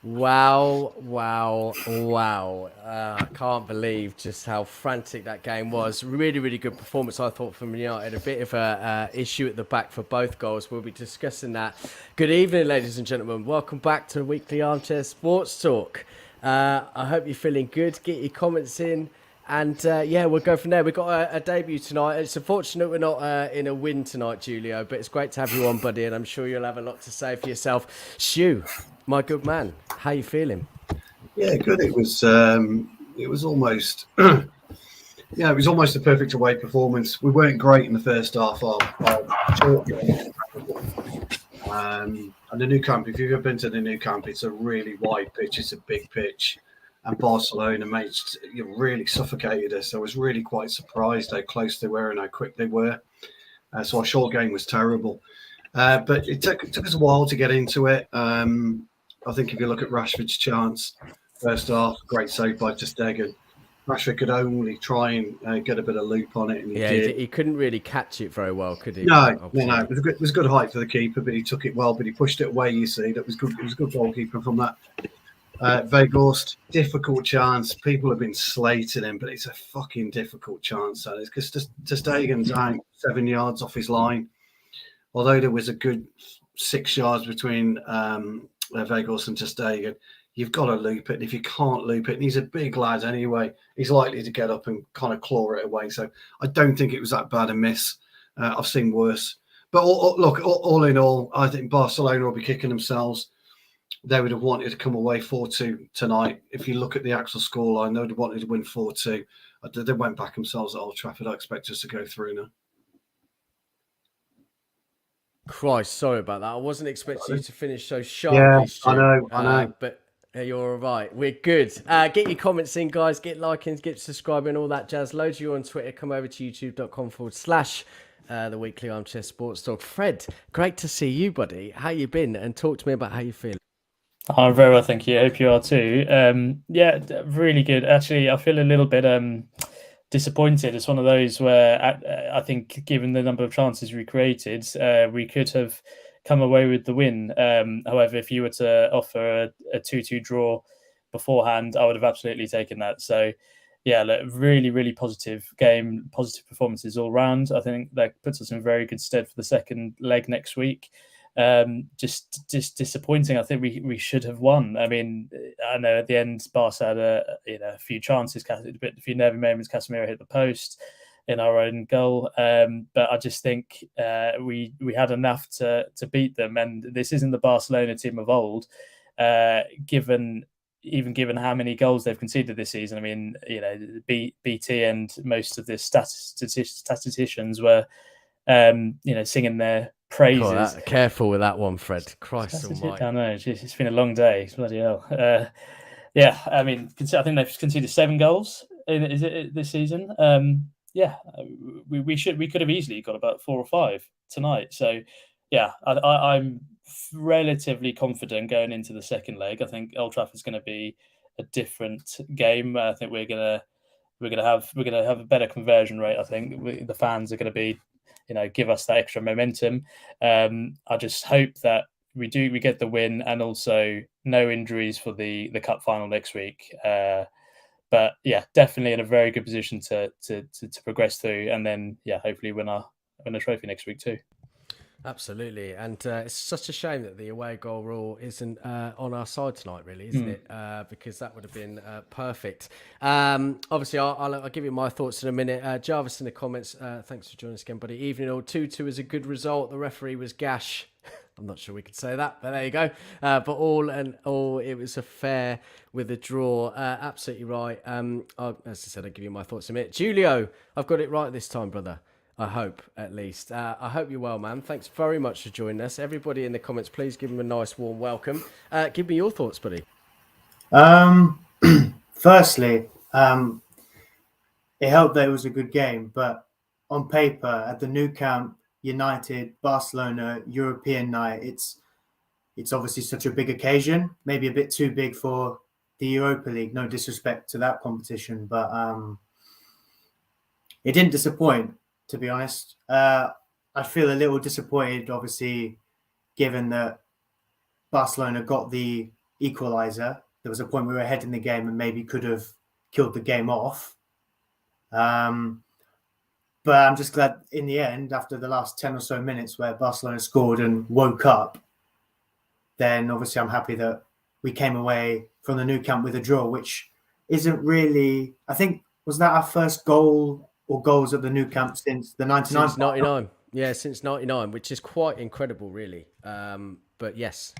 Wow. I can't believe just how frantic that game was. Really, really good performance, I thought, from United. A bit of a issue at the back for both goals. We'll be discussing that. Good evening, ladies and gentlemen. Welcome back to the weekly Armchair Sports Talk. I hope you're feeling good. Get your comments in. And we'll go from there. We've got a debut tonight. It's unfortunate we're not in a win tonight, Julio, but it's great to have you on, buddy, and I'm sure you'll have a lot to say for yourself. Stu, my good man, how you feeling? Yeah, good. It was almost it was almost a perfect away performance. We weren't great in the first half. And the Nou Camp, if you've ever been to the Nou Camp, it's a really wide pitch. It's a big pitch. And Barcelona really suffocated us. I was really quite surprised how close they were and how quick they were. So our short game was terrible. But it took us a while to get into it. I think if you look at Rashford's chance, first half, great save by DeJong. Rashford could only try and get a bit of loop on it, and he did. He couldn't really catch it very well, could he? No. It was a good height for the keeper, but he took it well, but he pushed it away, you see. That was good. It was a good goalkeeper from that. Weghorst, difficult chance. People have been slating him, but it's a fucking difficult chance. So it's because DeJong's out 7 yards off his line. Although there was a good 6 yards between Weghorst and DeJong, you've got to loop it. And if you can't loop it, and he's a big lad anyway, he's likely to get up and kind of claw it away. So I don't think it was that bad a miss. I've seen worse. But all in all, I think Barcelona will be kicking themselves. They would have wanted to come away 4-2 tonight. If you look at the actual scoreline, they would have wanted to win 4-2. They went back themselves at Old Trafford. I expect us to go through now. Christ, sorry about that. I wasn't expecting you to finish so sharply, Stu. I know. But you're all right. We're good. Get your comments in, guys. Get liking, get subscribing, all that jazz. Loads of you on Twitter. Come over to youtube.com/the Weekly Armchair Sports Talk. Fred, great to see you, buddy. How you been? And talk to me about how you feel. I'm very well, thank you. I hope you are too. Really good. Actually, I feel a little bit disappointed. It's one of those where I think, given the number of chances we created, we could have come away with the win. However, if you were to offer a 2-2 draw beforehand, I would have absolutely taken that. So, really, really positive game, positive performances all round. I think that puts us in very good stead for the second leg next week. Just disappointing. I think we should have won. I mean, I know at the end Barca had a few chances, a few nervy moments. Casemiro hit the post in our own goal, but I just think we had enough to beat them. And this isn't the Barcelona team of old, given how many goals they've conceded this season. I mean, BT and most of the statisticians were, singing their praises. Careful with that one, Fred. Christ almighty. I know. It's been a long day. Bloody hell. I mean, I think they've conceded 7 goals this season. We could have easily got about 4 or 5 tonight. So, I'm relatively confident going into the second leg. I think Old Trafford's going to be a different game. I think we're gonna have a better conversion rate. I think the fans are going to be, give us that extra momentum. I just hope that we get the win, and also no injuries for the cup final next week. But definitely in a very good position to progress through, and then hopefully win a trophy next week too. Absolutely, and it's such a shame that the away goal rule isn't on our side tonight, really, isn't it? Because that would have been perfect. Obviously, I'll give you my thoughts in a minute. Jarvis in the comments, thanks for joining us again, buddy. Evening all, 2-2 is a good result. The referee was gash. I'm not sure we could say that, but there you go. But all in all, it was a fair with a draw. Absolutely right. As I said, I'll give you my thoughts in a minute. Julio, I've got it right this time, brother. I hope, at least. I hope you're well, man. Thanks very much for joining us. Everybody in the comments, please give him a nice, warm welcome. Give me your thoughts, buddy. Firstly, it helped that it was a good game, but on paper, at the Nou Camp, United, Barcelona, European night, it's obviously such a big occasion, maybe a bit too big for the Europa League. No disrespect to that competition, but it didn't disappoint. To be honest, I feel a little disappointed, obviously, given that Barcelona got the equaliser. There was a point we were ahead in the game and maybe could have killed the game off. But I'm just glad in the end, after the last 10 or so minutes where Barcelona scored and woke up, then obviously I'm happy that we came away from the Nou Camp with a draw, which isn't really, I think, was that our first goal or goals at the Nou Camp since the 99? Since 99. Yeah, since 99, which is quite incredible, really. But yes,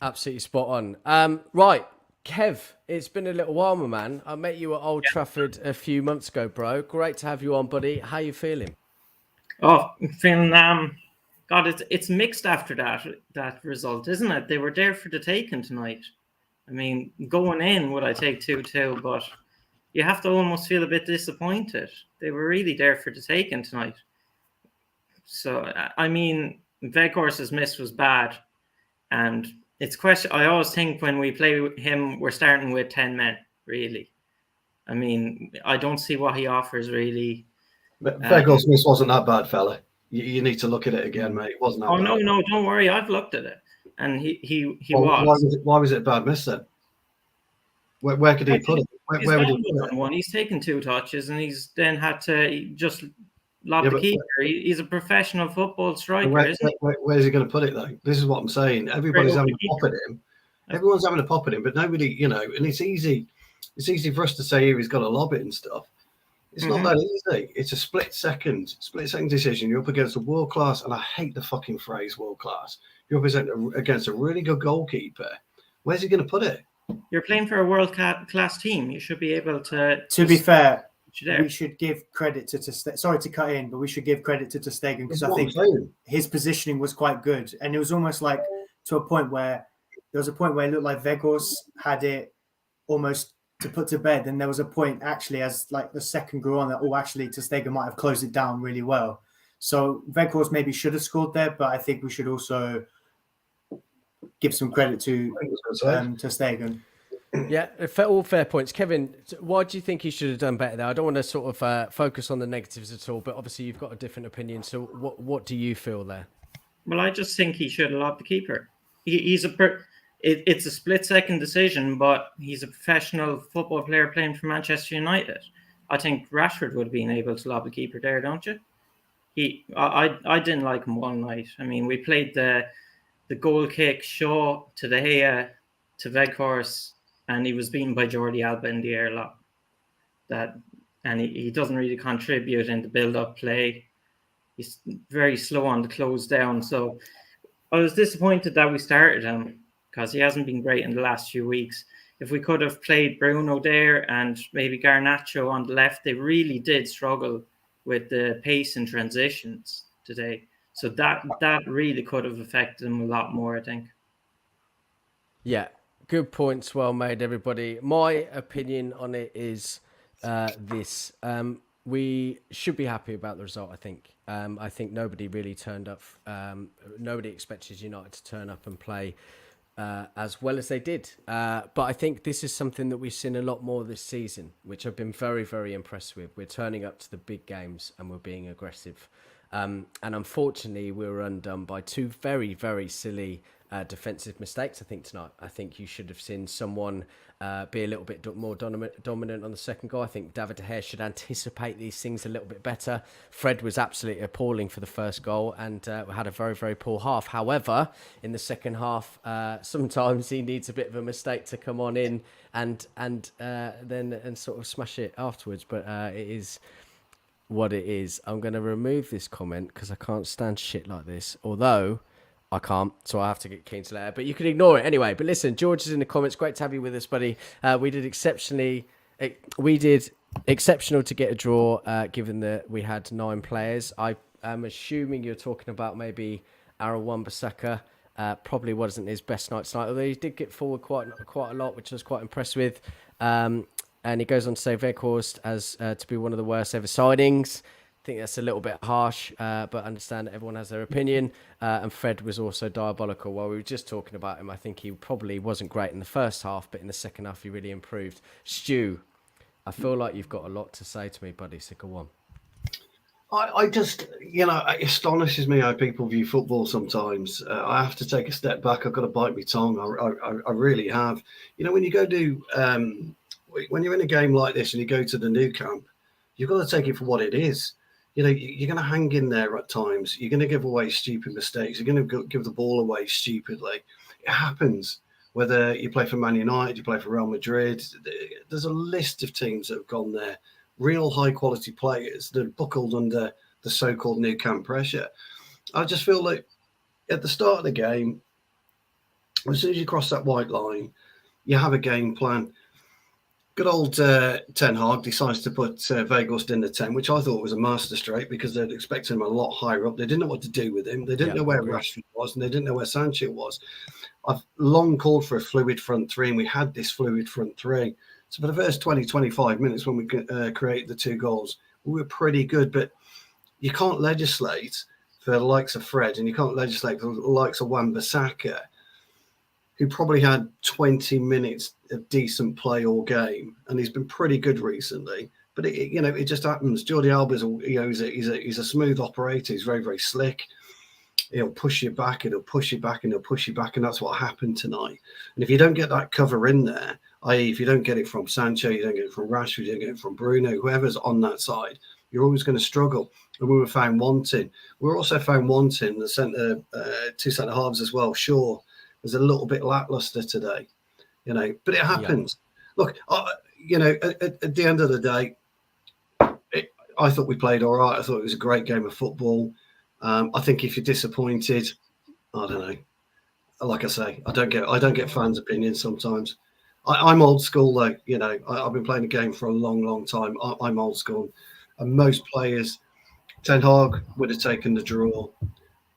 absolutely spot on. Right, Kev, it's been a little while, my man. I met you at Old Trafford a few months ago, bro. Great to have you on, buddy. How you feeling? Oh, I'm feeling God, it's mixed after that result, isn't it? They were there for the taking tonight. I mean, going in, would I take 2-2? But you have to almost feel a bit disappointed. They were really there for the taking tonight. So, I mean, Weghorst's miss was bad. And it's question. I always think when we play him, we're starting with 10 men, really. I mean, I don't see what he offers, really. But Weghorst's miss wasn't that bad, fella. You need to look at it again, mate. It wasn't that bad. No, don't worry. I've looked at it. And he was. Why was it a bad miss then? Where could he put it? Where would he put it? One. He's taken 2 touches and he's then had to just lob the keeper. He's a professional football striker, where's he going to put it, though? This is what I'm saying. Everybody's having a pop at him. Everyone's having a pop at him, but nobody, and it's easy. It's easy for us to say here he's got to lob it and stuff. It's not that easy. It's a split second decision. You're up against a world class, and I hate the fucking phrase world class. You're up against a really good goalkeeper. Where's he going to put it? You're playing for a world class team. You should be able to. To be fair, we should give credit to sorry to cut in, but we should give credit to ter Stegen because I think his positioning was quite good, and it was almost like to a point where there was a point where it looked like Weghorst had it almost to put to bed. And there was a point actually as like the second grew on that, actually ter Stegen might have closed it down really well. So Weghorst maybe should have scored there, but I think we should also give some credit to ter Stegen. Yeah, all fair points. Kevin, why do you think he should have done better there? I don't want to sort of focus on the negatives at all, but obviously you've got a different opinion. So what do you feel there? Well, I just think he should have lobbed the keeper. It's a split-second decision, but he's a professional football player playing for Manchester United. I think Rashford would have been able to lob the keeper there, don't you? I didn't like him one night. I mean, we played the goal kick show to De Gea, to Weghorst, and he was beaten by Jordi Alba in the air a lot. And he doesn't really contribute in the build-up play. He's very slow on the close down. So I was disappointed that we started him because he hasn't been great in the last few weeks. If we could have played Bruno there and maybe Garnacho on the left, they really did struggle with the pace and transitions today. So that really could have affected them a lot more, I think. Yeah, good points. Well made, everybody. My opinion on it is this. We should be happy about the result, I think. I think nobody really turned up. Nobody expected United to turn up and play as well as they did. But I think this is something that we've seen a lot more this season, which I've been very, very impressed with. We're turning up to the big games and we're being aggressive. And unfortunately, we were undone by 2 very, very silly defensive mistakes, I think, tonight. I think you should have seen someone be a little bit more dominant on the second goal. I think David De Gea should anticipate these things a little bit better. Fred was absolutely appalling for the first goal and had a very, very poor half. However, in the second half, sometimes he needs a bit of a mistake to come on in and then sort of smash it afterwards. But it is what it is. I'm going to remove this comment because I can't stand shit like this. Although I can't, so I have to get keen to later. But you can ignore it anyway. But listen, George is in the comments. Great to have you with us, buddy. We did exceptional to get a draw, given that we had 9 players. I am assuming you're talking about maybe Aaron Wan-Bissaka. Probably wasn't his best night tonight, although he did get forward quite a lot, which I was quite impressed with. And he goes on to say Weghorst as to be one of the worst ever signings. I think that's a little bit harsh, but I understand that everyone has their opinion. And Fred was also diabolical. While we were just talking about him, I think he probably wasn't great in the first half, but in the second half he really improved. Stu, I feel like you've got a lot to say to me, buddy, so go on. I just, it astonishes me how people view football sometimes. I have to take a step back. I've got to bite my tongue. I really have. When you go to, when you're in a game like this and you go to the Nou Camp, you've got to take it for what it is. You're going to hang in there at times. You're going to give away stupid mistakes. You're going to give the ball away stupidly. It happens. Whether you play for Man United, you play for Real Madrid, there's a list of teams that have gone there. Real high-quality players that are buckled under the so-called Nou Camp pressure. I just feel like at the start of the game, as soon as you cross that white line, you have a game plan. Good old Ten Hag decides to put Weghorst in the 10, which I thought was a masterstroke because they'd expected him a lot higher up. They didn't know what to do with him. They didn't know where Rashford was, and they didn't know where Sancho was. I've long called for a fluid front three, and we had this fluid front three. So for the first 20, 25 minutes when we created the 2 goals, we were pretty good. But you can't legislate for the likes of Fred, and you can't legislate for the likes of Wan-Bissaka, who probably had 20 minutes of decent play all game, and he's been pretty good recently. But it just happens. Jordi Alba's he's a smooth operator. He's very, very slick. He'll push you back, and he'll push you back, and he'll push you back, and that's what happened tonight. And if you don't get that cover in there, i.e., if you don't get it from Sancho, you don't get it from Rashford, you don't get it from Bruno, whoever's on that side, you're always going to struggle. And we were found wanting. We were also found wanting the 2 centre halves as well. Shaw was a little bit lackluster today, but it happens. Yeah. Look, at the end of the day, I thought we played all right. I thought it was a great game of football. I think if you're disappointed, I don't know. Like I say, I don't get fans' opinions sometimes. I'm old school though. I've been playing the game for a long, long time. I'm old school, and most players, Ten Hag would have taken the draw.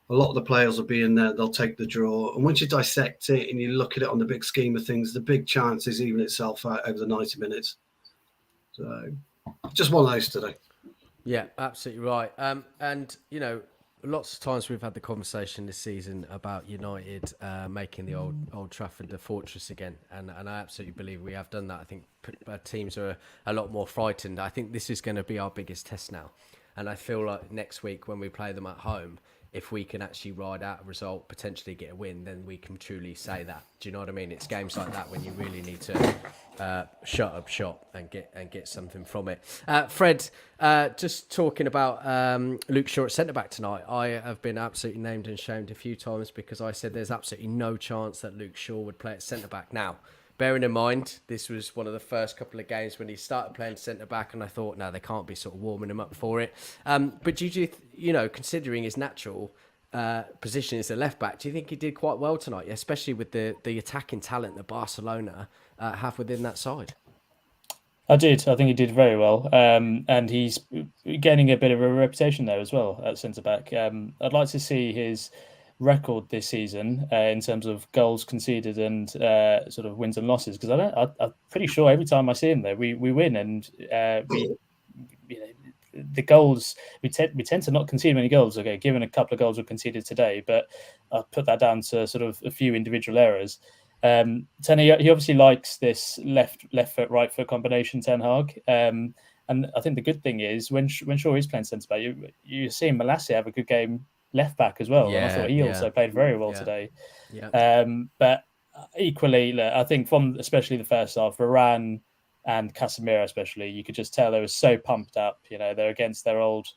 A lot of the players will be in there. They'll take the draw, and once you dissect it and you look at it on the big scheme of things, the big chance is even itself out over the 90 minutes. So, just one of those today. Yeah, absolutely right. And lots of times we've had the conversation this season about United making the Old Trafford the fortress again, and I absolutely believe we have done that. I think teams are a lot more frightened. I think this is going to be our biggest test now, and I feel like next week when we play them at home, if we can actually ride out a result, potentially get a win, then we can truly say that. Do you know what I mean? It's games like that when you really need to shut up shop and get something from it. Fred, just talking about Luke Shaw at centre-back tonight, I have been absolutely named and shamed a few times because I said there's absolutely no chance that Luke Shaw would play at centre-back. Now, bearing in mind, this was one of the first couple of games when he started playing centre-back, and I thought, no, they can't be sort of warming him up for it. But do you considering his natural position as a left-back, do you think he did quite well tonight, especially with the attacking talent that Barcelona have within that side? I did. I think he did very well. And he's gaining a bit of a reputation there as well at centre-back. I'd like to see his record this season in terms of goals conceded and sort of wins and losses, because I'm pretty sure every time I see him there we win, and the goals we tend to not concede many goals. Okay, given a couple of goals were conceded today, but I'll put that down to sort of a few individual errors. He obviously likes this left foot right foot combination, Ten Hag. And I think the good thing is when Shaw is playing centre back, you see Malacia have a good game left back as well. Yeah, and I thought he also played very well today. Yeah. But equally, I think from especially the first half, Varane and Casemiro especially, you could just tell they were so pumped up. They're against their old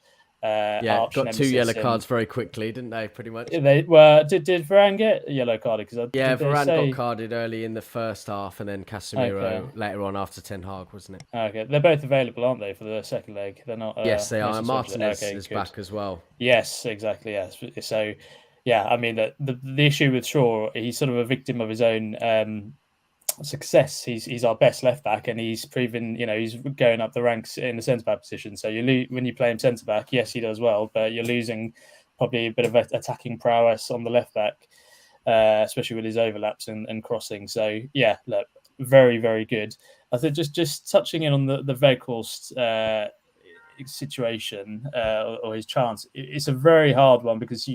got 2 yellow cards very quickly, didn't they? Pretty much. They were. Did Varane get a yellow card? Varane got carded early in the first half, and then Casemiro later on after Ten Hag, wasn't it? Okay, they're both available, aren't they, for the second leg? They're not. Yes, they are. Martinez is back as well. Yes, exactly. Yes. So, yeah, I mean the issue with Shaw, he's sort of a victim of his own success. He's our best left back, and he's proven he's going up the ranks in the centre back position. So when you play him centre back, yes, he does well, but you're losing probably a bit of attacking prowess on the left back, especially with his overlaps and crossing. So yeah, look, very, very good. I think just touching in on the Weghorst situation or his chance, it's a very hard one because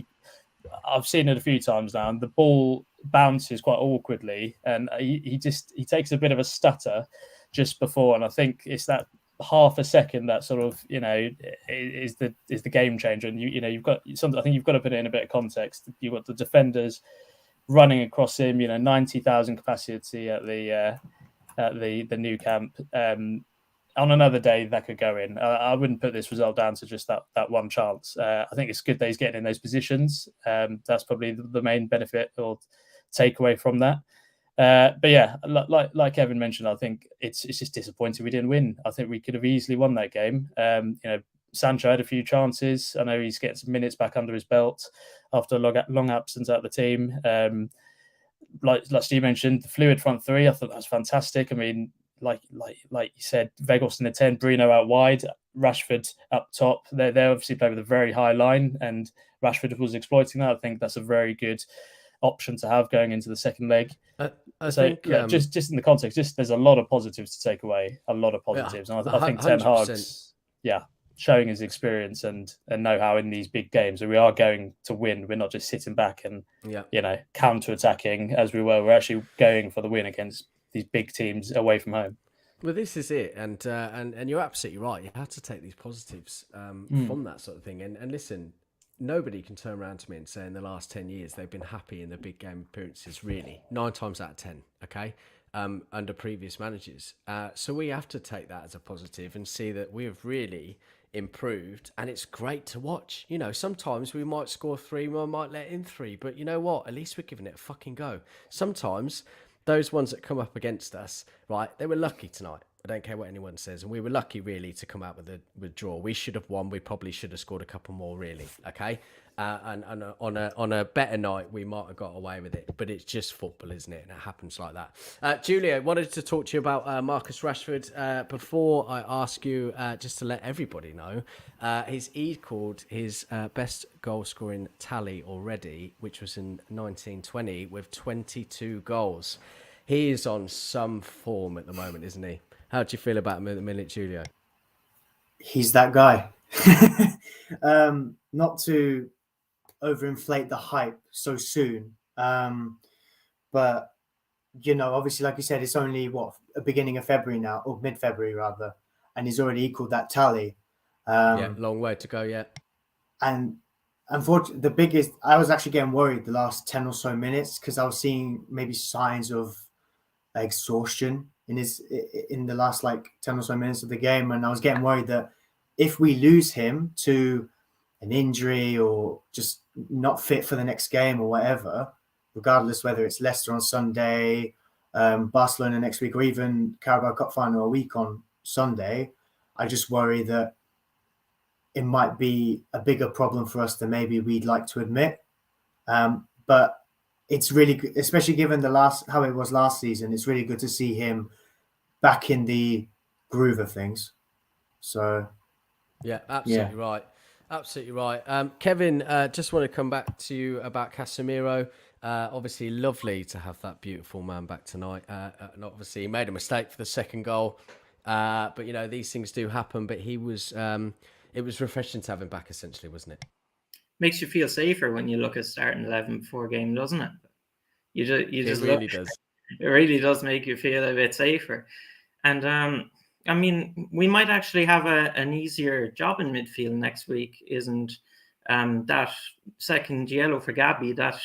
I've seen it a few times now, and the ball bounces quite awkwardly, and he takes a bit of a stutter just before, and I think it's that half a second that sort of, is the game changer. And you've got something. I think you've got to put it in a bit of context. You've got the defenders running across him. 90,000 capacity at the Nou Camp. On another day, that could go in. I wouldn't put this result down to just that one chance. I think it's good that he's getting in those positions. That's probably the main benefit or takeaway from that. But yeah, like Kevin mentioned, I think it's just disappointing we didn't win. I think we could have easily won that game. Sancho had a few chances. I know he's getting some minutes back under his belt after a long absence out of the team. Like Steve mentioned, the fluid front three, I thought that was fantastic. I mean, like you said, Weghorst in the 10, Bruno out wide, Rashford up top. They obviously play with a very high line, and Rashford was exploiting that. I think that's a very good option to have going into the second leg. I think just in the context, there's a lot of positives to take away, a lot of positives. Yeah, and I think Ten Hag's showing his experience and know-how in these big games. So we are going to win. We're not just sitting back and counter-attacking as we were. We're actually going for the win against these big teams away from home. Well, this is it, and you're absolutely right. You have to take these positives from that sort of thing. And listen, nobody can turn around to me and say in the last 10 years they've been happy in the big game appearances. Really, 9 times out of 10. Okay, under previous managers. So we have to take that as a positive and see that we have really improved, and it's great to watch. Sometimes we might score 3, we might let in 3, but you know what? At least we're giving it a fucking go. Sometimes those ones that come up against us, right, they were lucky tonight. I don't care what anyone says. And we were lucky, really, to come out with a draw. We should have won. We probably should have scored a couple more, really, okay? And on a better night, we might have got away with it. But it's just football, isn't it? And it happens like that. Julia, wanted to talk to you about Marcus Rashford. Before I ask you, just to let everybody know, he's equalled his best goal-scoring tally already, which was in 1920, with 22 goals. He is on some form at the moment, isn't he? How do you feel about him at the minute, Julio? He's that guy. Not to overinflate the hype so soon, but obviously, like you said, it's only a beginning of February now, or mid-February rather, and he's already equaled that tally. Long way to go yet. And unfortunately, I was actually getting worried the last 10 or so minutes because I was seeing maybe signs of exhaustion in the last 10 or so minutes of the game, and I was getting worried that if we lose him to an injury or just not fit for the next game or whatever, regardless whether it's Leicester on Sunday, Barcelona next week, or even Carabao Cup final a week on Sunday, I just worry that it might be a bigger problem for us than maybe we'd like to admit. But it's really good, especially given how it was last season. It's really good to see him back in the groove of things. So, yeah, absolutely right. Absolutely right. Kevin, just want to come back to you about Casemiro. Obviously, lovely to have that beautiful man back tonight. And obviously, he made a mistake for the second goal. But, these things do happen. But he was, it was refreshing to have him back, essentially, wasn't it? Makes you feel safer when you look at starting 11 before game, doesn't it? It really does. It really does make you feel a bit safer. And I mean, we might actually have an easier job in midfield next week. Isn't that second yellow for Gabby? That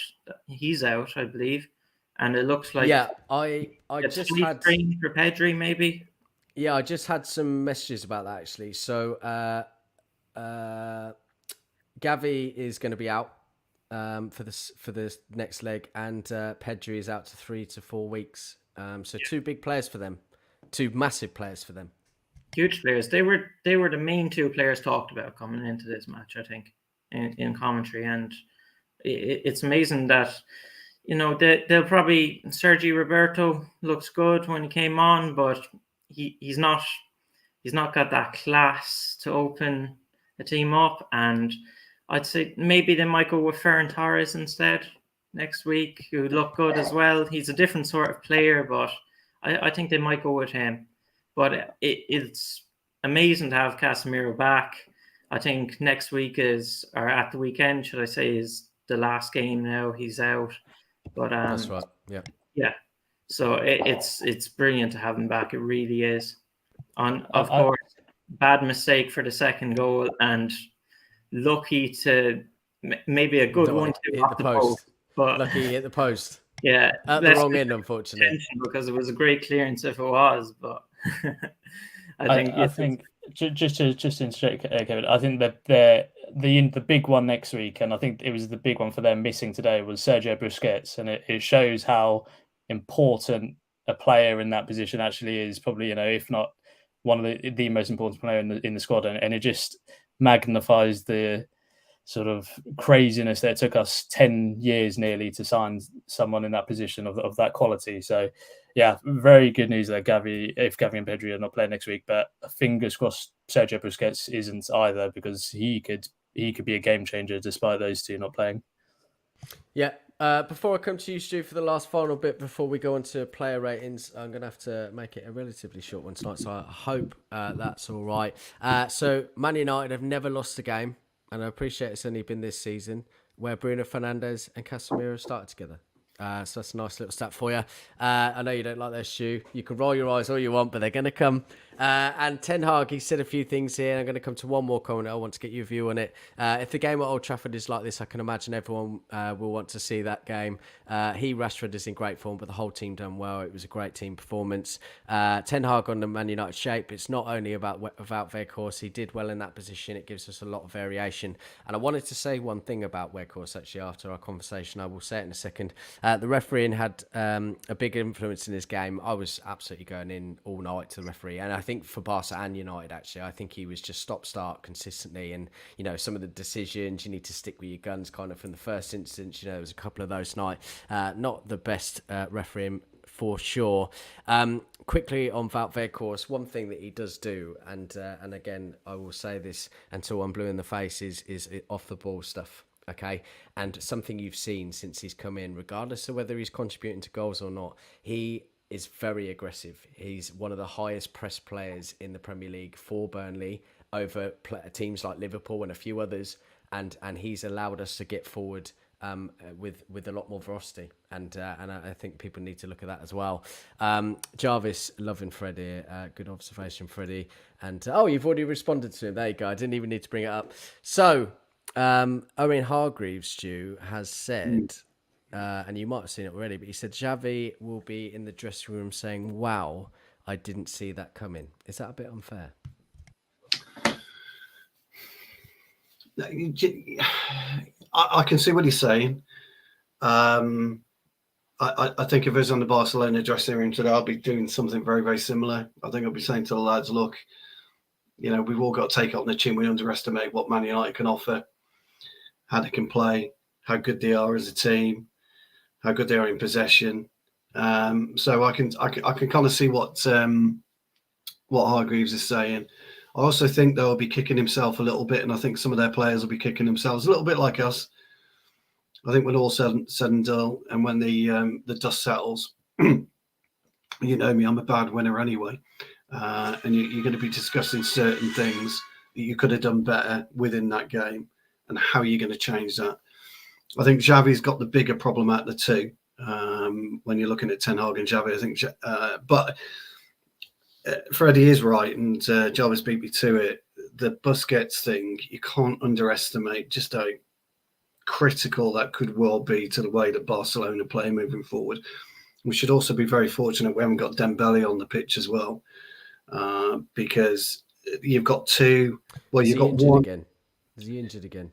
he's out, I believe, and it looks like I just had for Pedri maybe. Yeah, I just had some messages about that actually. So Gavi is going to be out for the next leg, and Pedri is out to 3 to 4 weeks. So 2 big players for them, 2 massive players for them. Huge players. They were the main 2 players talked about coming into this match, I think, in commentary, and it's amazing that they'll probably Sergi Roberto looks good when he came on, but he's not got that class to open a team up, and I'd say maybe they might go with Ferran Torres instead next week, who look good as well. He's a different sort of player, but I think they might go with him. But it's amazing to have Casemiro back. I think next week or at the weekend, should I say, is the last game now. He's out. But that's right. Yeah. Yeah. So it's brilliant to have him back. It really is. Of course, bad mistake for the second goal and lucky to maybe a good one to hit the post. but Lucky he hit the post. yeah, At the wrong end, unfortunately. Because it was a great clearance if it was, but I think just to interject, Kevin, I think that the big one next week, and I think it was the big one for them missing today, was Sergio Busquets, and it shows how important a player in that position actually is. Probably, if not one of the most important player in the squad, and it just magnifies the sort of craziness that it took us 10 years nearly to sign someone in that position of that quality. So yeah, very good news that if Gavi and Pedri are not playing next week, but fingers crossed Sergio Busquets isn't either, because he could be a game changer despite those two not playing. Yeah. Before I come to you, Stu, for the last final bit before we go on to player ratings, I'm going to have to make it a relatively short one tonight, so I hope that's all right. So Man United have never lost a game, and I appreciate it's only been this season, where Bruno Fernandes and Casemiro started together. So that's a nice little stat for you. I know you don't like that, Stu. You can roll your eyes all you want, but they're going to come. And Ten Hag, he said a few things here. I'm going to come to one more comment. I want to get your view on it. If the game at Old Trafford is like this, I can imagine everyone will want to see that game. Rashford is in great form, but the whole team done well. It was a great team performance. Ten Hag on the Man United shape. It's not only about Weghorst. He did well in that position. It gives us a lot of variation. And I wanted to say one thing about Weghorst, actually, after our conversation. I will say it in a second. The refereeing had a big influence in this game. I was absolutely going in all night to the referee. And I think for Barca and United, actually, I think he was just stop-start consistently. And, some of the decisions, you need to stick with your guns kind of from the first instance. There was a couple of those tonight. Not the best refereeing for sure. Quickly on Wout Weghorst, one thing that he does do, and again, I will say this until I'm blue in the face, is off-the-ball stuff. Okay, and something you've seen since he's come in, regardless of whether he's contributing to goals or not, he is very aggressive. He's one of the highest pressed players in the Premier League for Burnley over teams like Liverpool and a few others, and he's allowed us to get forward with a lot more velocity, and I think people need to look at that as well. Jarvis, loving Freddie, good observation, Freddie, and you've already responded to him. There you go. I didn't even need to bring it up. So. Owen Hargreaves, Stu, has said, and you might have seen it already, but he said Xavi will be in the dressing room saying, "Wow, I didn't see that coming." Is that a bit unfair? I can see what he's saying. I think if I was on the Barcelona dressing room today, I'll be doing something very, very similar. I think I'll be saying to the lads, look, we've all got to take it on the chin. We underestimate what Man United can offer, how they can play, how good they are as a team, how good they are in possession. So I can kind of see what Hargreaves is saying. I also think they'll be kicking himself a little bit, and I think some of their players will be kicking themselves a little bit like us. I think when all said and done, and when the dust settles, you know me, I'm a bad winner anyway. And you're going to be discussing certain things that you could have done better within that game, and how you're going to change that. I think Xavi's got the bigger problem out of the two when you're looking at Ten Hag and Xavi. I think, but Freddie is right, and Jarvis beat me to it. The Busquets thing, you can't underestimate just how critical that could well be to the way that Barcelona play moving forward. We should also be very fortunate we haven't got Dembele on the pitch as well. Because you've got two. Well, you've got one. Again? Is he injured again?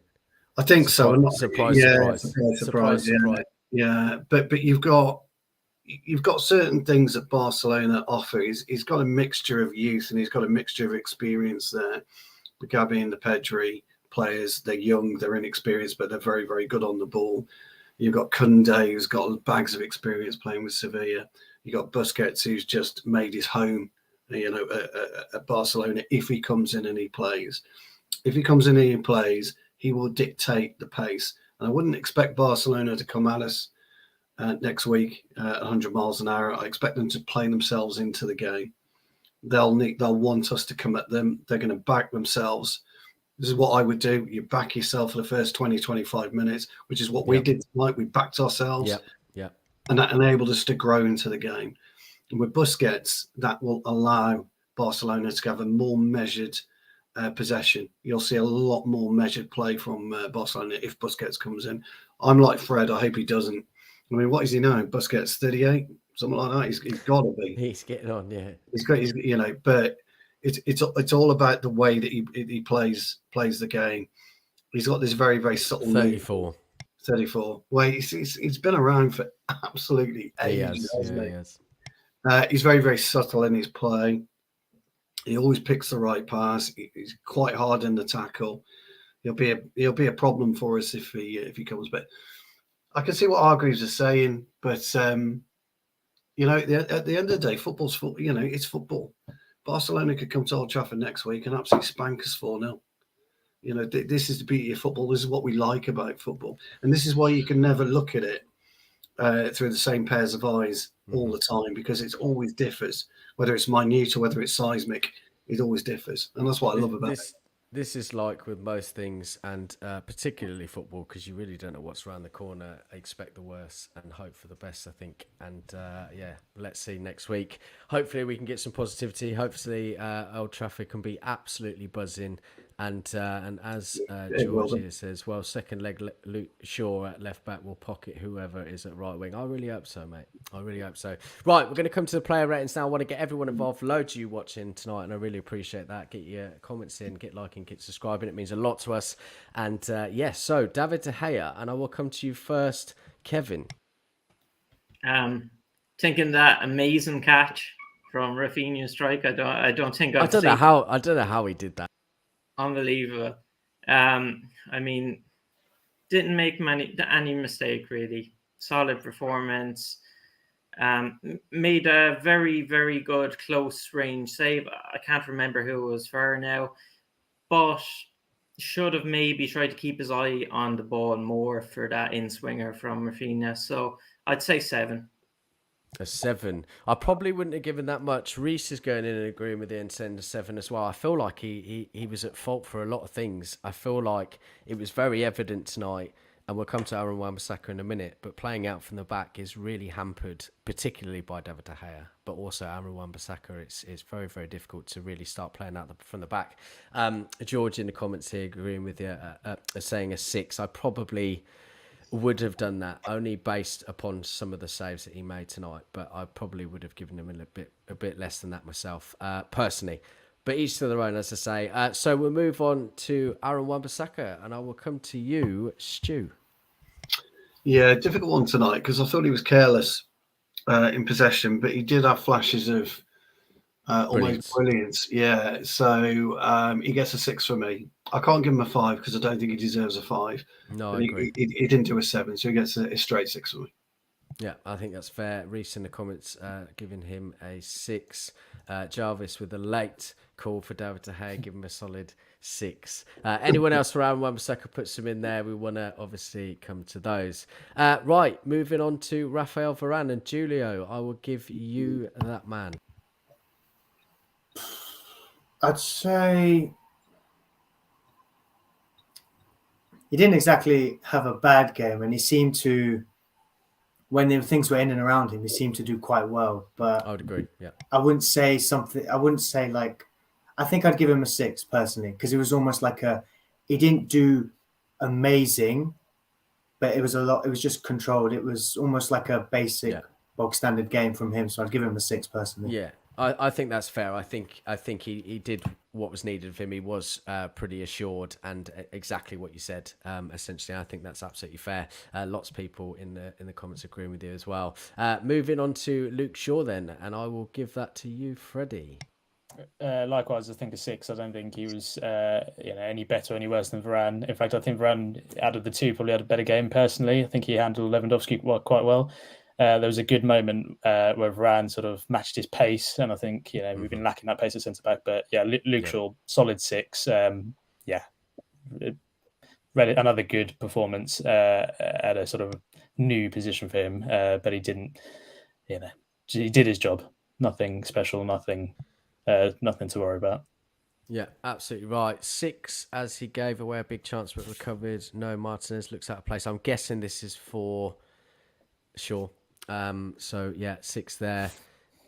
I think so. Surprise. Yeah. But you've got certain things that Barcelona offer. He's got a mixture of youth and he's got a mixture of experience there. The Gavi and the Pedri players, they're young, they're inexperienced, but they're very, very good on the ball. You've got Koundé, who's got bags of experience playing with Sevilla. You've got Busquets, who's just made his home at Barcelona. If he comes in and he plays, he will dictate the pace. And I wouldn't expect Barcelona to come at us next week at 100 miles an hour. I expect them to play themselves into the game. They'll want us to come at them. They're going to back themselves. This is what I would do. You back yourself for the first 20, 25 minutes, which is what we did tonight. We backed ourselves. And that enabled us to grow into the game. And with Busquets, that will allow Barcelona to have a more measured possession. You'll see a lot more measured play from Barcelona if Busquets comes in. I'm like Fred. I hope he doesn't. I mean, what is he now? Busquets 38, something like that. He's got to be. He's getting on, yeah. He's got, but it's all about the way that he plays the game. He's got this very, very subtle 34. 34. Well, he's been around for absolutely ages. He has. He's very, very subtle in his play. He always picks the right pass. He's quite hard in the tackle. He'll be a problem for us if he comes. But I can see what Hargreaves is saying. But at the end of the day, football's football. It's football. Barcelona could come to Old Trafford next week and absolutely spank us 4-0. This is the beauty of football. This is what we like about football, and this is why you can never look at it through the same pairs of eyes all the time, because it always differs. Whether it's minute or whether it's seismic, it always differs, and that's what I love about it. This is like with most things, and particularly football, because you really don't know what's around the corner. Expect the worst and hope for the best, I think. And let's see next week. Hopefully we can get some positivity. Hopefully Old Trafford can be absolutely buzzing. And as Georgia says, well, second leg Luke Shaw at left back will pocket whoever is at right wing. I really hope so, mate. I really hope so. Right, we're going to come to the player ratings now. I want to get everyone involved. Loads of you watching tonight, and I really appreciate that. Get your comments in, get liking, get subscribing. It means a lot to us. And so David De Gea, and I will come to you first, Kevin. Thinking that amazing catch from Rafinha's strike. I don't know how he did that. Unbelievable. I mean, didn't make any mistake really. Solid performance. Made a very, very good close range save. I can't remember who it was for now, but should have maybe tried to keep his eye on the ball more for that in swinger from Rafinha. So I'd say 7. A 7. I probably wouldn't have given that much. Reese is going in and agreeing with it and saying a 7 as well. I feel like he was at fault for a lot of things. I feel like it was very evident tonight, and we'll come to Aaron Wan-Bissaka in a minute, but playing out from the back is really hampered, particularly by David De Gea, but also Aaron Wan-Bissaka. It's very, very difficult to really start playing out from the back. George in the comments here agreeing with you, saying a 6. I probably would have done that only based upon some of the saves that he made tonight, but I probably would have given him a bit less than that myself, personally. But each to their own, as I say. So we'll move on to Aaron Wan-Bissaka, and I will come to you, Stu. Yeah, difficult one tonight because I thought he was careless in possession, but he did have flashes of almost brilliance. Yeah, so he gets a 6 for me. I can't give him a 5 because I don't think he deserves a 5. No, I agree. He didn't do a 7, so he gets a straight 6 for me. Yeah, I think that's fair. Reese in the comments giving him a 6. Jarvis with a late call for David De Gea, give him a solid 6. Anyone else for Aaron Wan-Bissaka puts him in there? We want to obviously come to those. Right, moving on to Rafael Varane and Julio. I will give you that man. I'd say he didn't exactly have a bad game, and he seemed to, when things were in and around him, he seemed to do quite well. But I would agree. Yeah, I wouldn't say something. I wouldn't say like. I think I'd give him a 6 personally, because it was almost like he didn't do amazing, but it was a lot. It was just controlled. It was almost like a basic, bog standard game from him. So I'd give him a 6 personally. Yeah. I think that's fair. I think he did what was needed of him. He was pretty assured and exactly what you said. Essentially, I think that's absolutely fair. Lots of people in the comments agreeing with you as well. Moving on to Luke Shaw then, and I will give that to you, Freddie. Likewise, I think a 6. I don't think he was any better or any worse than Varane. In fact, I think Varane, out of the two, probably had a better game personally. I think he handled Lewandowski quite well. There was a good moment where Varane sort of matched his pace, and I think we've been lacking that pace at centre back. But Luke Shaw, solid 6. Another good performance at a sort of new position for him, but he didn't. He did his job. Nothing special. Nothing to worry about. Yeah, absolutely right. 6 as he gave away a big chance but recovered. No, Martinez looks out of place. I'm guessing this is for Shaw. 6 there.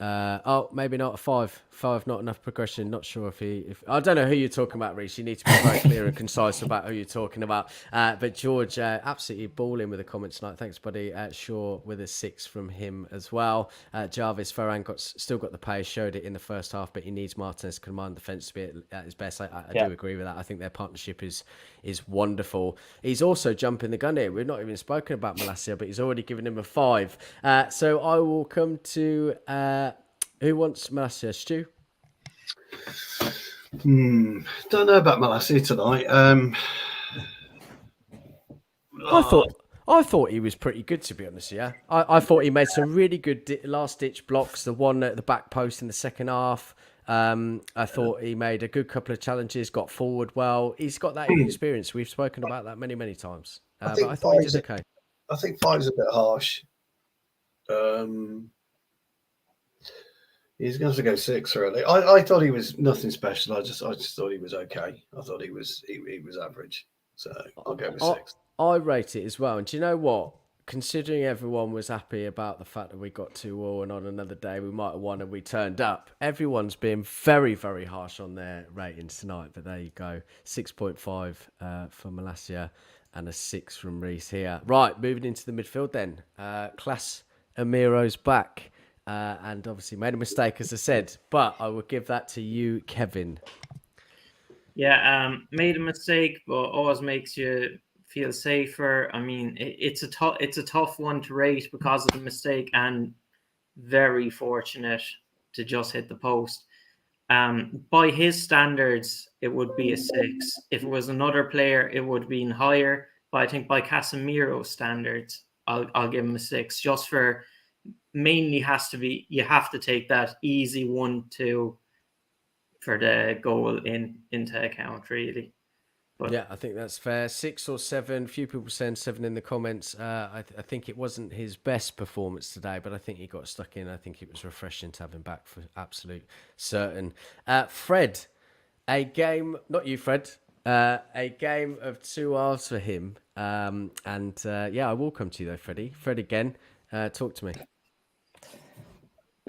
Maybe not a 5. 5, not enough progression. Not sure if I don't know who you're talking about, Reece. You need to be very clear and concise about who you're talking about. But George, absolutely balling with the comments tonight. Thanks, buddy. Shaw with a 6 from him as well. Jarvis Ferran still got the pace, showed it in the first half, but he needs Martinez to command defence to be at his best. I do agree with that. I think their partnership is wonderful. He's also jumping the gun here. We've not even spoken about Malacia, but he's already given him a 5. So I will come to who wants Malacia? Stu? Don't know about Malacia tonight. I thought he was pretty good, to be honest. Yeah, I thought he made some really good last-ditch blocks. The one at the back post in the second half. I thought he made a good couple of challenges, got forward well. He's got that experience. We've spoken about that many, many times. But I thought he did okay. I think 5's a bit harsh. He's going to go 6, really. I thought he was nothing special. I just thought he was okay. I thought he was average. So I'll go with 6. I rate it as well. And do you know what? Considering everyone was happy about the fact that we got 2-2 and on another day we might have won and we turned up, everyone's been very, very harsh on their ratings tonight. But there you go. 6.5 for Malacia and a 6 from Reece here. Right, moving into the midfield then. Casemiro's back. And obviously made a mistake, as I said, but I will give that to you, Kevin. Yeah, made a mistake, but always makes you feel safer. I mean, it's a tough one to rate because of the mistake, and very fortunate to just hit the post. By his standards, it would be a 6. If it was another player, it would have been higher. But I think by Casemiro's standards, I'll give him a 6. Just for mainly has to be, you have to take that easy 1-2 for the goal into account, really. But yeah, I think that's fair. 6 or 7. Few people saying 7 in the comments. I think it wasn't his best performance today, but I think he got stuck in. I think it was refreshing to have him back for absolute certain. Fred, a game, not you, Fred, a game of 2 halves for him. I will come to you though, Freddie. Fred again, talk to me.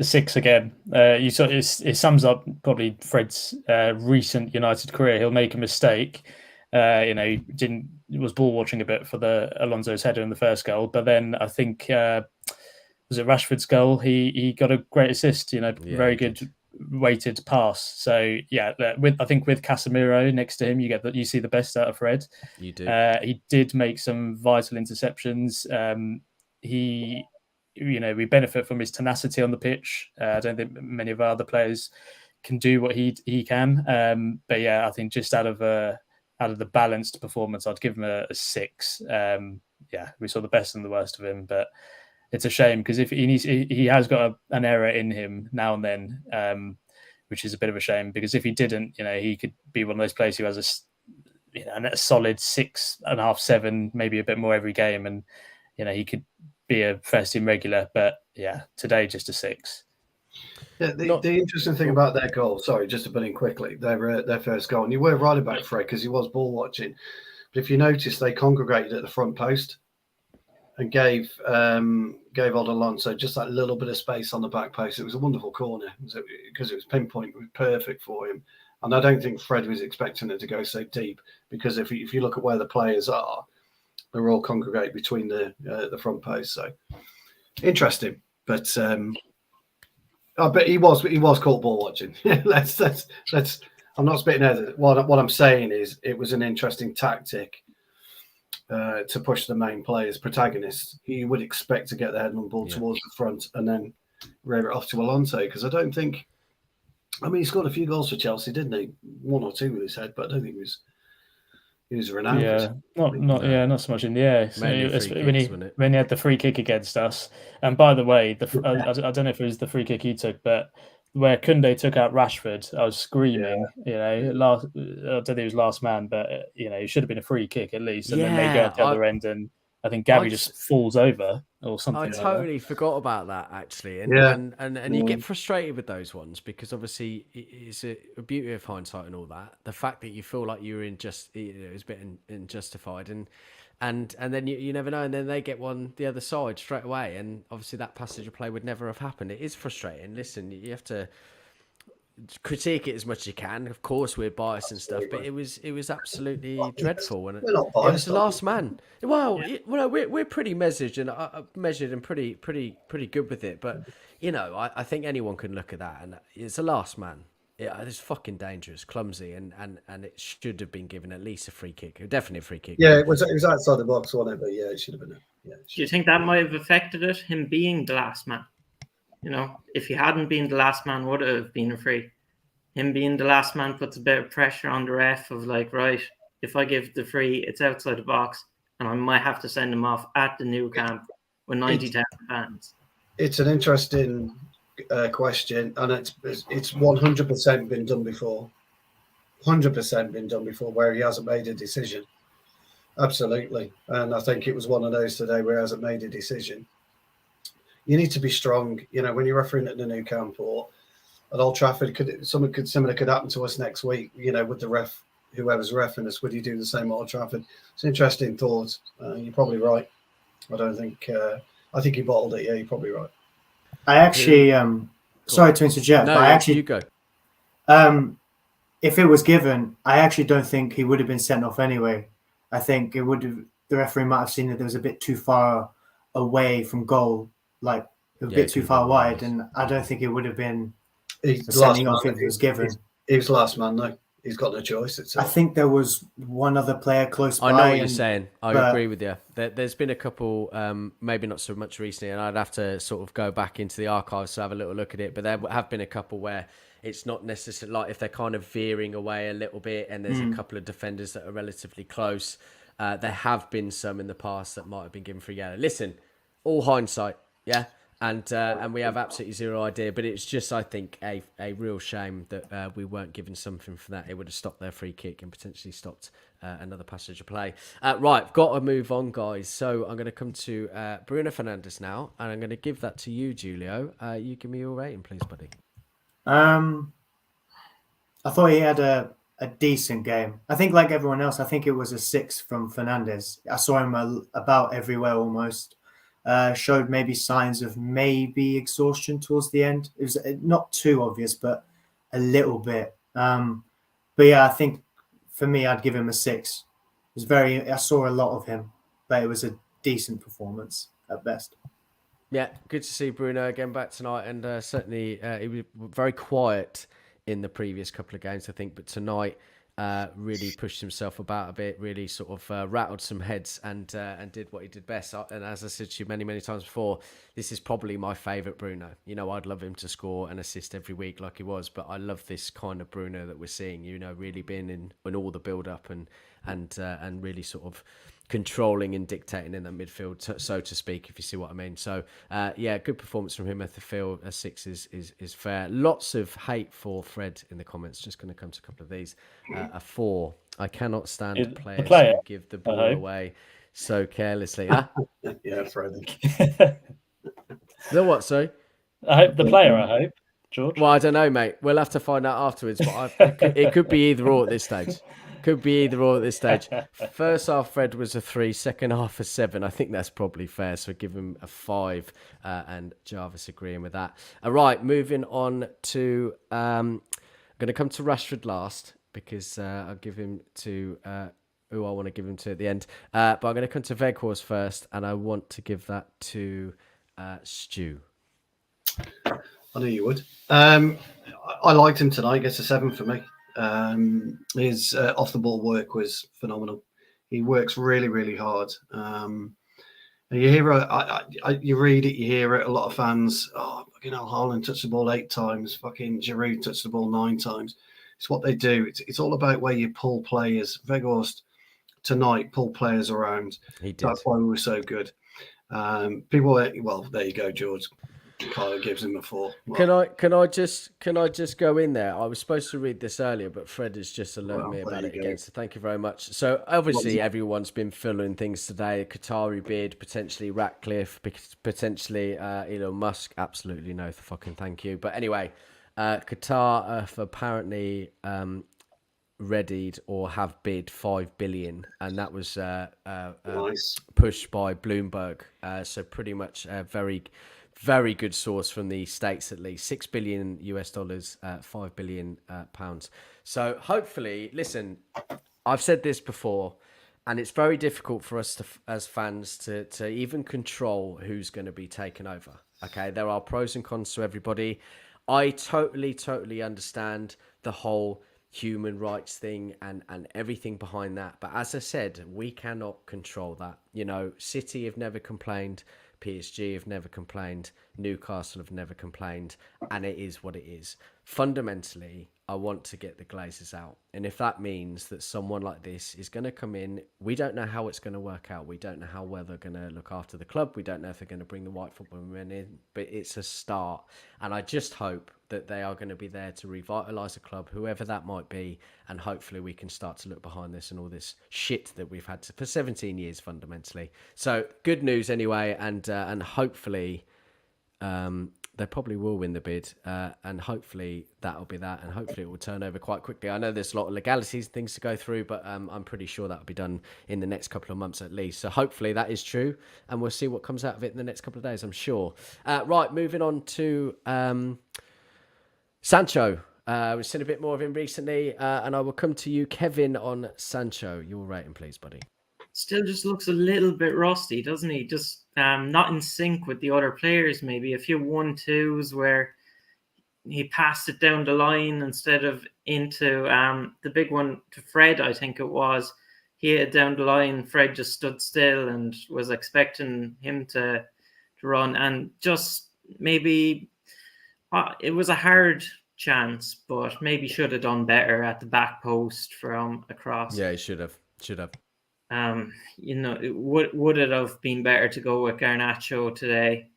6 again. You saw it sums up probably Fred's recent United career. He'll make a mistake. He was ball watching a bit for the Alonso's header in the first goal, but then I think was it Rashford's goal? He got a great assist. Very good weighted pass. So yeah, I think with Casemiro next to him, you see the best out of Fred. You do. He did make some vital interceptions. We benefit from his tenacity on the pitch. I don't think many of our other players can do what he can. But yeah, I think just out of the balanced performance, I'd give him a 6. We saw the best and the worst of him, but it's a shame because if he has got an error in him now and then, which is a bit of a shame because if he didn't, he could be one of those players who has a solid 6.5, 7, maybe a bit more every game, and he could be a first team regular. But yeah, today just a 6. Yeah, the interesting thing about their goal, sorry, just to put in quickly, their first goal, and you were right about Fred because he was ball watching, but if you notice, they congregated at the front post and gave old Alonso just that little bit of space on the back post. It was a wonderful corner because it was pinpoint, it was perfect for him. And I don't think Fred was expecting it to go so deep because if you look at where the players are, they're all congregated between the front post. So interesting, but he was caught ball watching. let's. I'm not spitting out. What I'm saying is it was an interesting tactic to push the main players, protagonists. You would expect to get the headland ball towards the front and then rear it off to Alonso because I don't think. I mean, he scored a few goals for Chelsea, didn't he? 1 or 2 with his head, but I don't think he was renowned. Yeah, not so much in the air. So when he had the free kick against us, and by the way, I don't know if it was the free kick he took, but where Koundé took out Rashford, I was screaming. I don't think he was last man, but it should have been a free kick at least, and then they go at the other end, and I think Gabby just falls over or something. I totally forgot about that actually, and you get frustrated with those ones because obviously it's a beauty of hindsight and all that. The fact that you feel like you were it was a bit unjustified, and and then you never know, and then they get one the other side straight away, and obviously that passage of play would never have happened. It is frustrating. Listen, you have to critique it as much as you can. Of course, we're biased and stuff, but it was absolutely dreadful, and We're not it was biased, the last man. Well, we're pretty measured and pretty good with it. But I think anyone can look at that, and it's the last man. It's fucking dangerous, clumsy, and it should have been given at least a free kick, definitely a free kick. Yeah, it was outside the box, wasn't it? But yeah, it should have been. Do you think that might have affected it? Him being the last man. If he hadn't been the last man, would it have been a free? Him being the last man puts a bit of pressure on the ref of like, right, if I give the free, it's outside the box, and I might have to send him off at the Nou Camp with 90,000 fans. It's an interesting question, and it's 100% been done before. 100% been done before where he hasn't made a decision. Absolutely. And I think it was one of those today where he hasn't made a decision. You need to be strong. When you're refereeing at the Nou Camp or at Old Trafford, similar could happen to us next week, with the ref, whoever's refereeing us. Would he do the same at Old Trafford? It's an interesting thought. You're probably right. I think he bottled it. Yeah, you're probably right. I actually, sorry to interject, No, but I actually, you go. If it was given, I actually don't think he would have been sent off anyway. I think the referee might have seen that there was a bit too far away from goal, like a bit too far wide, and I don't think it would have been sending off if it was given. He was the last man, though. He's got no choice. I think there was one other player close by. I know what you're saying. I agree with you. There's been a couple, maybe not so much recently, and I'd have to sort of go back into the archives to have a little look at it, but there have been a couple where it's not necessarily like if they're kind of veering away a little bit and there's a couple of defenders that are relatively close. There have been some in the past that might have been given for a yellow. Listen, all hindsight, yeah? And we have absolutely zero idea, but it's just, I think, a real shame that we weren't given something for that. It would have stopped their free kick and potentially stopped another passage of play. Right, got to move on, guys. So I'm going to come to Bruno Fernandes now, and I'm going to give that to you, Julio. You give me your rating, please, buddy. I thought he had a decent game. I think, like everyone else, I think it was a 6 from Fernandes. I saw him about everywhere almost. Showed maybe signs of maybe exhaustion towards the end. It was not too obvious, but a little bit. But yeah, I think for me, I'd give him a 6. It was I saw a lot of him, but it was a decent performance at best. Yeah, good to see Bruno again back tonight, and certainly he was very quiet in the previous couple of games, I think, but tonight really pushed himself about a bit, really sort of rattled some heads and did what he did best. And as I said to you many, many times before, this is probably my favourite Bruno. I'd love him to score and assist every week like he was, but I love this kind of Bruno that we're seeing, really being in all the build-up and really sort of controlling and dictating in that midfield, so to speak, if you see what I mean. So, yeah, good performance from him at the field. A 6 is fair. Lots of hate for Fred in the comments. Just going to come to a couple of these. A 4. I cannot stand players who give the ball away so carelessly. Huh? Yeah, Fred. The what, sorry? I hope the player, George. Well, I don't know, mate. We'll have to find out afterwards, but it could be either or at this stage. First half, Fred was a 3. Second half, a 7. I think that's probably fair. So give him a 5. And Jarvis agreeing with that. All right, moving on to... I'm going to come to Rashford last because I'll give him to... who I want to give him to at the end. But I'm going to come to Weghorst first, and I want to give that to Stu. I knew you would. I liked him tonight. Gets a 7 for me. His off the ball work was phenomenal. He works really, really hard. And you hear you read it, you hear it. A lot of fans. Oh, fucking hell, Haaland touched the ball 8 times. Fucking Giroud touched the ball 9 times. It's what they do. It's all about where you pull players. Weghorst tonight pulled players around. He did. That's why we were so good. People. Well, there you go, George. Kyle gives him a 4. Well, can I just go in there? I was supposed to read this earlier, but Fred has just alerted me about it again. So thank you very much. So obviously everyone's been filling things today. Qatari bid, potentially Ratcliffe, potentially Elon Musk. Absolutely no fucking thank you. But anyway, Qatar have apparently readied or have bid 5 billion, and that was Nice. pushed by Bloomberg. So pretty much a very, very good source from the States, at least $6 billion US dollars, 5 billion pounds. So hopefully, listen, I've said this before, and it's very difficult for us to, as fans, to even control who's going to be taken over. Okay, there are pros and cons to everybody. I totally understand the whole human rights thing and everything behind that. But as I said, we cannot control that. You know, City have never complained. PSG have never complained. Newcastle have never complained. And it is what it is. Fundamentally, I want to get the Glazers out. And if that means that someone like this is going to come in, we don't know how it's going to work out. We don't know how well they're going to look after the club. We don't know if they're going to bring the white football men in, but it's a start. And I just hope that they are going to be there to revitalise the club, whoever that might be. And hopefully we can start to look behind this and all this shit that we've had for 17 years, fundamentally. So good news anyway. And hopefully, they probably will win the bid, and hopefully that'll be that, and hopefully it will turn over quite quickly. I know there's a lot of legalities and things to go through, but I'm pretty sure that'll be done in the next couple of months at least. So hopefully that is true, and we'll see what comes out of it in the next couple of days, I'm sure. Right, moving on to Sancho. We've seen a bit more of him recently, and I will come to you, Kevin, on Sancho. Your rating, please, buddy. Still just looks a little bit rusty, doesn't he? Just not in sync with the other players, maybe. A few 1-2s where he passed it down the line instead of into the big one to Fred, I think it was. He hit it down the line. Fred just stood still and was expecting him to run. And just maybe it was a hard chance, but maybe should have done better at the back post from across. Yeah, he should have. You know, would it have been better to go with Garnacho today?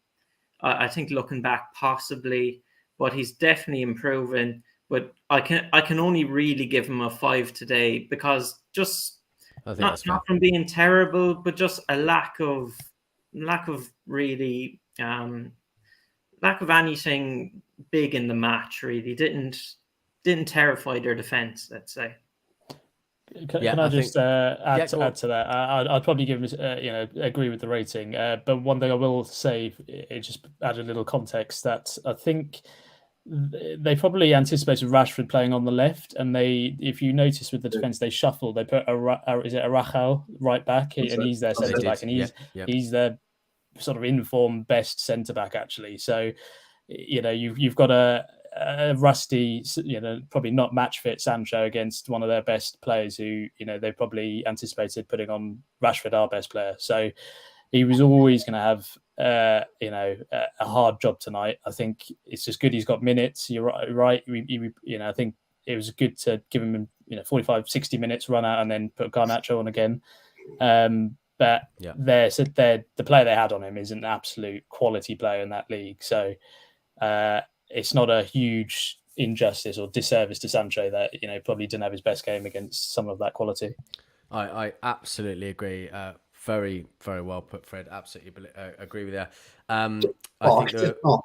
I think looking back, possibly, but he's definitely improving. But I can only really give him a 5 today because just not from being terrible, but just a lack of really lack of anything big in the match. Really didn't terrify their defense, let's say. Can I just add to that? I'd probably give him, agree with the rating. But one thing I will say, it just add a little context that I think they probably anticipated Rashford playing on the left, and if you notice with the defense, they shuffle. They put Arachal right back, and he's their centre back, and he's their sort of informed best centre back actually. So, you've got a rusty, probably not match fit Sancho against one of their best players who, they probably anticipated putting on Rashford, our best player. So he was always going to have, a hard job tonight. I think it's just good he's got minutes. You're right. I think it was good to give him, 45, 60 minutes run out and then put Garnacho on again. But the player they had on him is an absolute quality player in that league. So, it's not a huge injustice or disservice to Sancho that probably didn't have his best game against some of that quality. I absolutely agree. Very, very well put, Fred. Absolutely agree with that.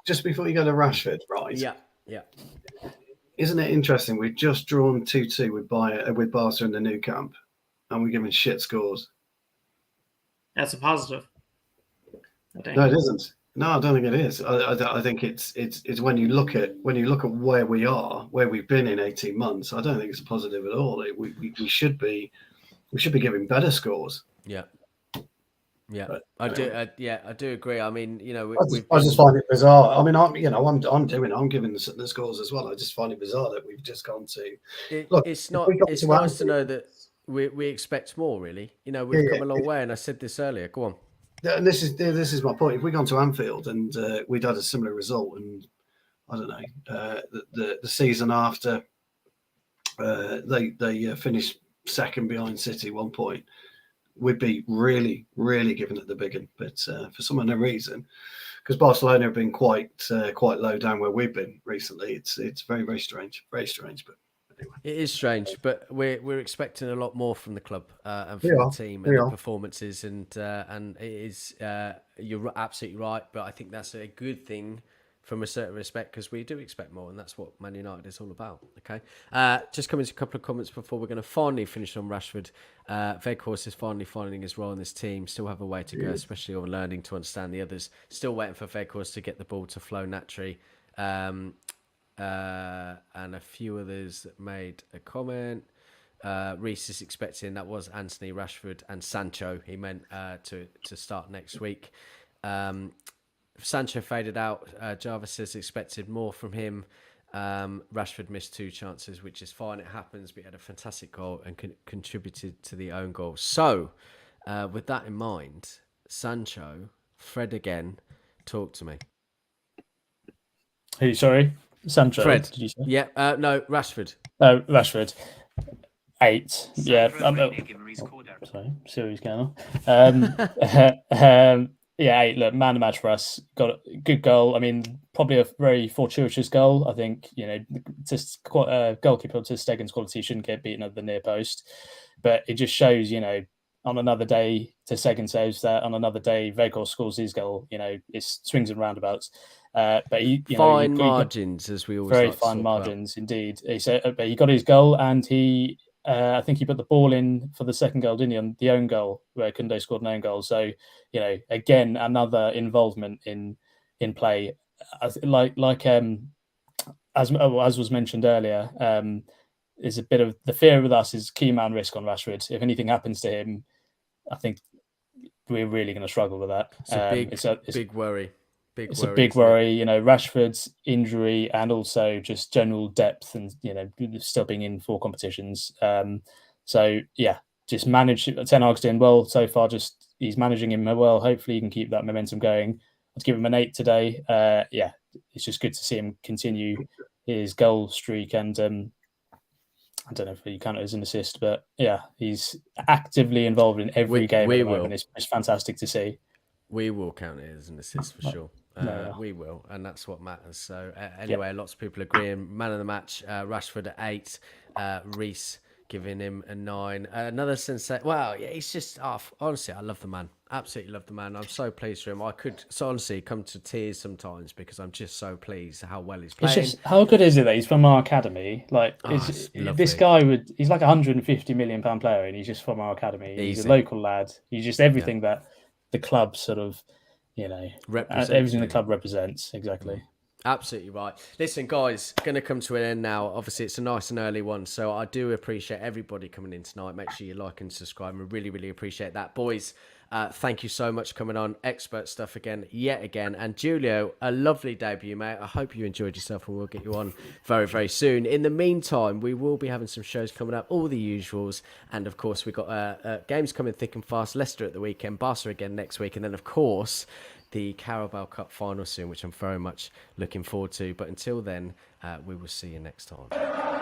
Just before you go to Rashford, right? Yeah. Isn't it interesting? We've just drawn 2-2 with Barca in the Nou Camp, and we're giving shit scores. That's a positive. No, it isn't. No, I don't think it is. I think it's when you look at where we are, where we've been in 18 months. I don't think it's a positive at all. We should be giving better scores. Yeah. But, I do agree. I mean, I just find it bizarre. I mean, I'm giving the scores as well. I just find it bizarre that we've just gone to. It's nice to know that we expect more. Really, we've come a long way, and I said this earlier. Go on. And this is my point. If we'd gone to Anfield and we'd had a similar result, and I don't know, the season after they finished second behind City 1 point, we'd be really, really giving it the big one. But for some unknown reason, because Barcelona have been quite low down where we've been recently, it's very, very strange, but. Anyway. It is strange, but we're expecting a lot more from the club and from the team and the performances, and it is you're absolutely right. But I think that's a good thing from a certain respect, because we do expect more, and that's what Man United is all about. Okay, just coming to a couple of comments before we're going to finally finish on Rashford. Weghorst is finally finding his role in this team. Still have a way to go, especially on learning to understand the others. Still waiting for Weghorst to get the ball to flow naturally. And a few others that made a comment. Reese is expecting, that was Anthony, Rashford and Sancho. He meant to start next week. Sancho faded out. Jarvis says expected more from him. Rashford missed 2 chances, which is fine. It happens. But he had a fantastic goal and contributed to the own goal. So, with that in mind, Sancho, Fred again, talk to me. Who? Sorry, Sancho. Fred. Did you say? Yeah. No, Rashford. Oh, Rashford. 8. Yeah. Sorry, see what's going on. Yeah, 8. Look, man of the match for us. Got a good goal. I mean, probably a very fortuitous goal. I think, just goalkeeper to Stegen's quality shouldn't get beaten at the near post, but it just shows, on another day, Ter Stegen saves that. On another day, Weghorst scores his goal. It's swings and roundabouts. But he, fine margins, as we always very like fine to margins about. Indeed. But he got his goal, and he. I think he put the ball in for the second goal, didn't he? On the own goal, where Koundé scored an own goal. So, again, another involvement in play. As was mentioned earlier, is a bit of the fear with us is key man risk on Rashford. If anything happens to him, I think we're really going to struggle with that. It's a big worry. It's a big worry, Rashford's injury and also just general depth and, still being in 4 competitions. So, yeah, just manage. Ten Hag's doing well so far. Just he's managing him well. Hopefully he can keep that momentum going. I'd give him an 8 today. Yeah, it's just good to see him continue his goal streak. And I don't know if you count it as an assist, but yeah, he's actively involved in every game at the moment. It's fantastic to see. We will count it as an assist for sure. We will, and that's what matters. So anyway, lots of people agreeing. Man of the match, Rashford at 8, Reese giving him a 9. Another sensation. Well, yeah, he's just off. Honestly, I love the man. Absolutely love the man. I'm so pleased for him. I could honestly come to tears sometimes because I'm just so pleased how well he's playing. It's just, how good is it that he's from our academy? Like, this guy he's like £150 million player, and he's just from our academy. He's a local lad. He's just everything that the club sort of. Everything the club represents. Exactly. Absolutely right. Listen, guys, going to come to an end now. Obviously, it's a nice and early one, so I do appreciate everybody coming in tonight. Make sure you like and subscribe. We really, really appreciate that. Boys, thank you so much for coming on. Expert stuff yet again. And Julio, a lovely debut, mate. I hope you enjoyed yourself, and we'll get you on very, very soon. In the meantime, we will be having some shows coming up, all the usuals. And, of course, we've got games coming thick and fast. Leicester at the weekend, Barca again next week. And then, of course, the Carabao Cup final soon, which I'm very much looking forward to. But until then, we will see you next time.